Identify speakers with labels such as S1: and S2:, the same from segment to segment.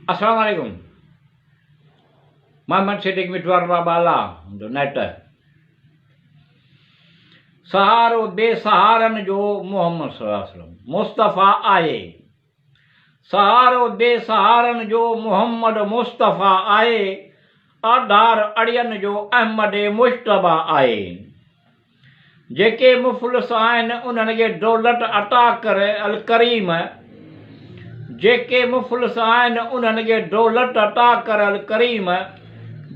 S1: अस्सलाम वालेकुम। محمد सिद्दीक मिठवार बाला जो नेट सहारो बेसहारन जो मोहम्मद सल्लल्लाहु अलैहि वसल्लम मुस्तफ़ा आए। सहारो बेसहारन जो मोहम्मद मुस्तफ़ा आए। आधार अड़ियन जो अहमद मुश्तबा आए। जेके मुफ़लिस आहिनि उन्हनि खे दौलत अता करे अल करीम। जेके मुफ़लिस आहिनि उन्हनि खे दौलत अता करे अल करीम।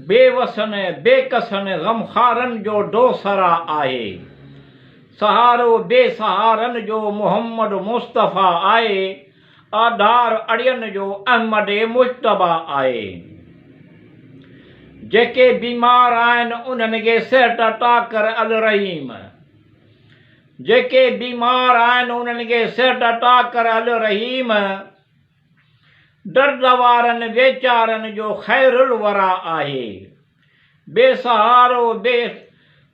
S1: बेवसन बेकसन ग़मख़ारन जो दोसरा आहे। सहारो बेसहारन जो मोहम्मद मुस्तफ़ा आए। आधार अड़ियन जो अहमद मुश्तबा आए। जेके बीमार आहिनि उन्हनि खे सिहत अता करे अल रहीम। जेके बीमार आहिनि उन्हनि खे सिहत अता करे अल रहीम। दर्द वारनि वेचारनि जो ख़ैरुल वरा आहे।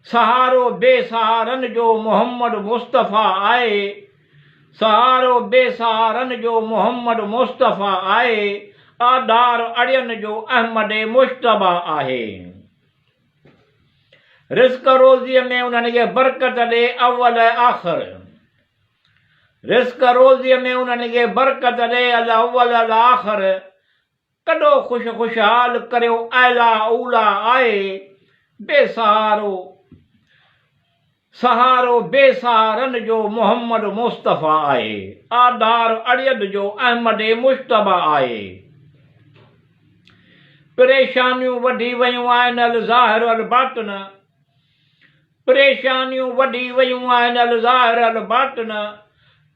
S1: सहारो बेसहारन जो मोहम्मद मुस्तफ़ा आए। सहारो बेसहारन जो मोहम्मद मुस्तफ़ा आए। आधार अड़ियन जो अहमद मुश्तबा आहे। रिज़्क़ रोज़ीअ में उन्हनि खे बरकत ॾे अव्वल आख़िर। रिज़्क़ रोज़ीअ में उन्हनि खे बरकत ॾे अल अव्वल अल आख़िर। कॾो खुशहाल करियो आला ऊला आहे। सहारो बेसहारन जो मोहम्मद मुस्तफ़ा आहे। आधार अड़ियन जो अहमद मुश्तबा आहे। परेशानियूं वधी वयूं आहिनि अल ज़ाहिर अल बातिन। परेशानियूं वधी वयूं आहिनि अल ज़ाहिर अल बातिन।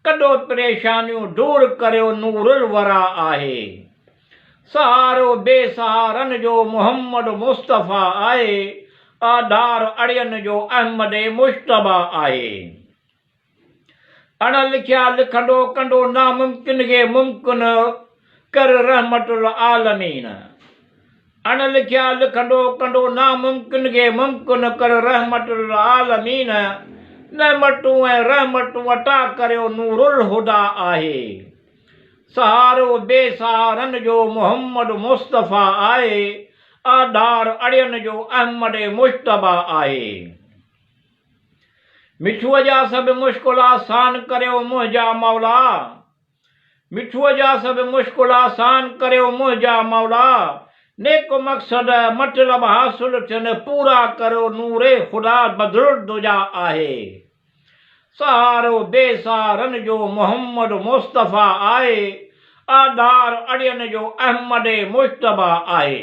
S1: कॾो परेशानियूं दूर करियो नूरुल वरा आहे। सहारो बेसहारन जो मोहम्मद मुस्तफ़ा आहे। आधार अड़ियन जो अहमद मुश्तबा आहे। अण लिखिया लिखंदो कंदो नामुमकिन खे मुमकिन कर रहमतुल आलमीन। अण लिखिया लिखंदो कंदो नामुमकिन खे मुमकिन कर रहमतुल आलमीन। नेमतूं ऐं रहमतूं अता करियो नूरुल हुदा आहे। सहारो बेसहारन जो मोहम्मद मुस्तफ़ा आहे। आधार अड़ियन जो अहमद मुश्तबा आहे। मिठूअ जा सभु मुश्किल आसान करियो मुंहिंजा मौला। मिठूअ जा सभु मुश्किल आसान करियो मुंहिंजा मौला। नेक मक़सद मतलब हासिल थियनि पूरा करियो नूरे ख़ुदा बदरुल दुजा आहे। सहारो बेसहारन जो मोहम्मद मुस्तफ़ा आहे। आधार अड़ियन जो अहमद मुश्तबा आहे।